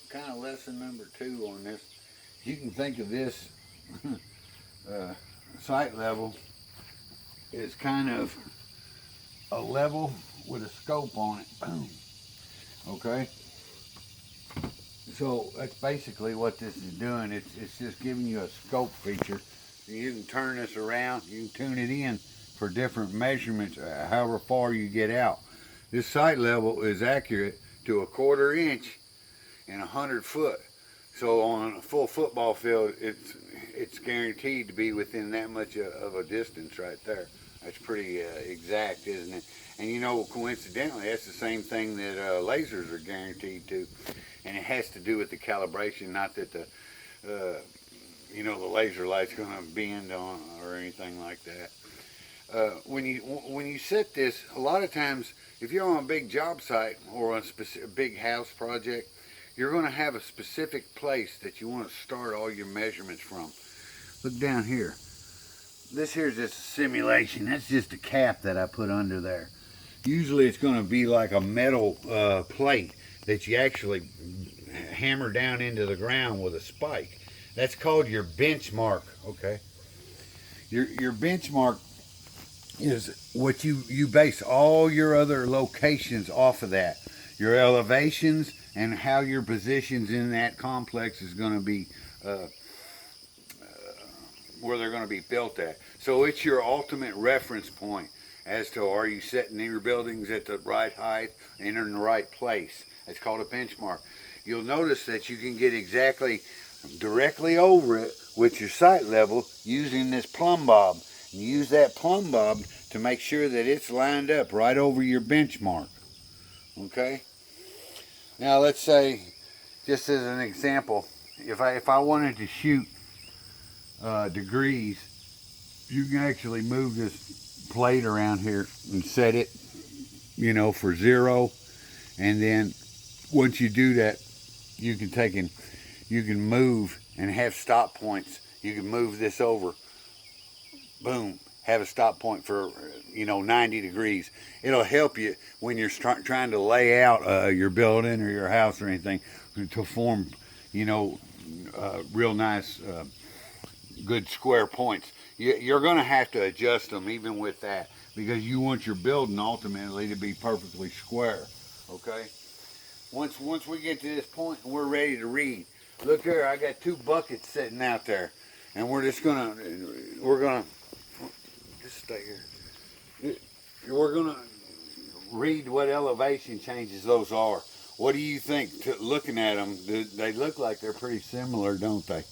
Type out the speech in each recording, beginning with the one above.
kind of lesson number 2 on this. You can think of this sight level as kind of a level with a scope on it. Boom. Okay. So that's basically what this is doing. It's just giving you a scope feature. You can turn this around. You can tune it in for different measurements, however far you get out. This sight level is accurate to 1/4 inch and 100 foot. So on a full football field, it's guaranteed to be within that much of a distance right there. That's pretty exact, isn't it? And you know, coincidentally, that's the same thing that lasers are guaranteed to. And it has to do with the calibration, not that the, you know, the laser light's going to bend on or anything like that. When you set this, a lot of times, if you're on a big job site or on a big house project, you're going to have a specific place that you want to start all your measurements from. Look down here. This here's just a simulation. That's just a cap that I put under there. Usually it's going to be like a metal plate that you actually hammer down into the ground with a spike. That's called your benchmark, okay? Your benchmark is what you base all your other locations off of that. Your elevations and how your positions in that complex is going to be, where they're going to be built at. So it's your ultimate reference point as to, are you setting your buildings at the right height and in the right place. It's called a benchmark. You'll notice that you can get exactly directly over it with your sight level using this plumb bob. And use that plumb bob to make sure that it's lined up right over your benchmark. Okay? Now let's say, just as an example, if I wanted to shoot degrees, you can actually move this plate around here and set it, you know, for 0, and then once you do that, you can move and have stop points. You can move this over, boom, have a stop point for, you know, 90 degrees. It'll help you when you're trying to lay out your building or your house or anything to form, you know, real nice, good square points. You're going to have to adjust them even with that, because you want your building ultimately to be perfectly square. Okay. Once we get to this point, we're ready to read. Look here, I got 2 buckets sitting out there, and we're gonna just stay here. We're gonna read what elevation changes those are. What do you think? Looking at them, they look like they're pretty similar, don't they?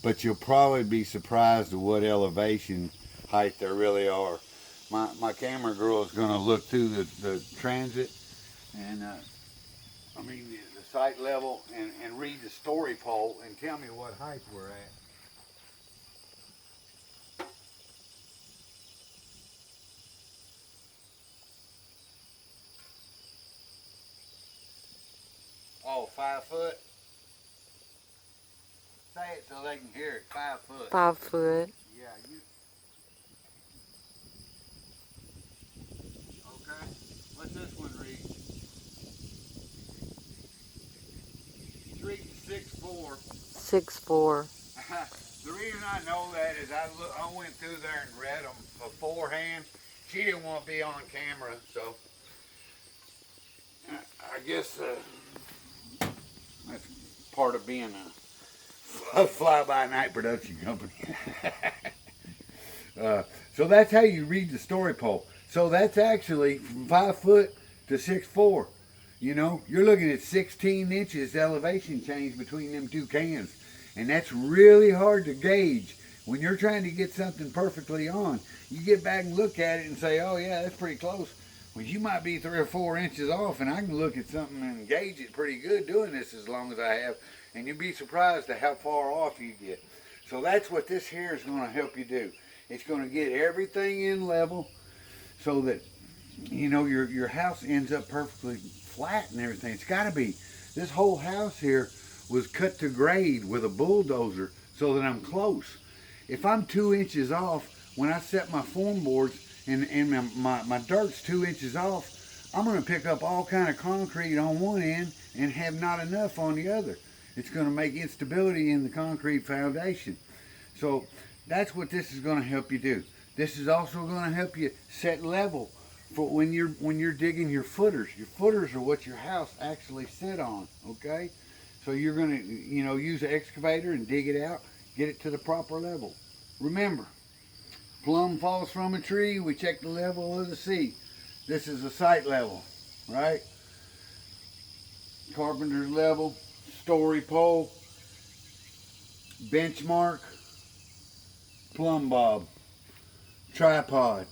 But you'll probably be surprised at what elevation height there really are. My camera girl is gonna look through the transit and the sight level and read the story pole and tell me what height we're at. Oh, 5 foot? Say it so they can hear it. 5 foot. 5 foot. Yeah, you. Okay. What's this one read? It's reading 6'4". 6'4". The reason I know that is I went through there and read them beforehand. She didn't want to be on camera, so I guess that's part of being a fly-by-night production company. So that's how you read the story pole. So that's actually from 5 foot to 6'4". You know, you're looking at 16 inches elevation change between them 2 cans. And that's really hard to gauge. When you're trying to get something perfectly on, you get back and look at it and say, oh yeah, that's pretty close. Well, you might be 3 or 4 inches off, and I can look at something and gauge it pretty good doing this as long as I have. And you'd be surprised at how far off you get. So that's what this here is going to help you do. It's going to get everything in level so that, you know, your house ends up perfectly flat and everything. It's got to be. This whole house here was cut to grade with a bulldozer so that I'm close. If I'm 2 inches off, when I set my form boards and my dirt's 2 inches off, I'm going to pick up all kind of concrete on one end and have not enough on the other. It's going to make instability in the concrete foundation. So that's what this is going to help you do. This is also going to help you set level for when you're digging your footers. Your footers are what your house actually sit on, okay? So you're going to, use an excavator and dig it out, get it to the proper level. Remember, plum falls from a tree, we check the level of the sea. This is a site level, right? Carpenter's level, story pole, benchmark, plumb bob, tripod.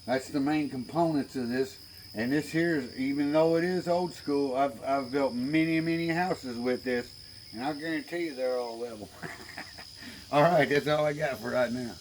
That's the main components of this. And this here is, even though it is old school, I've built many houses with this, and I guarantee you they're all level. All right, that's all I got for right now.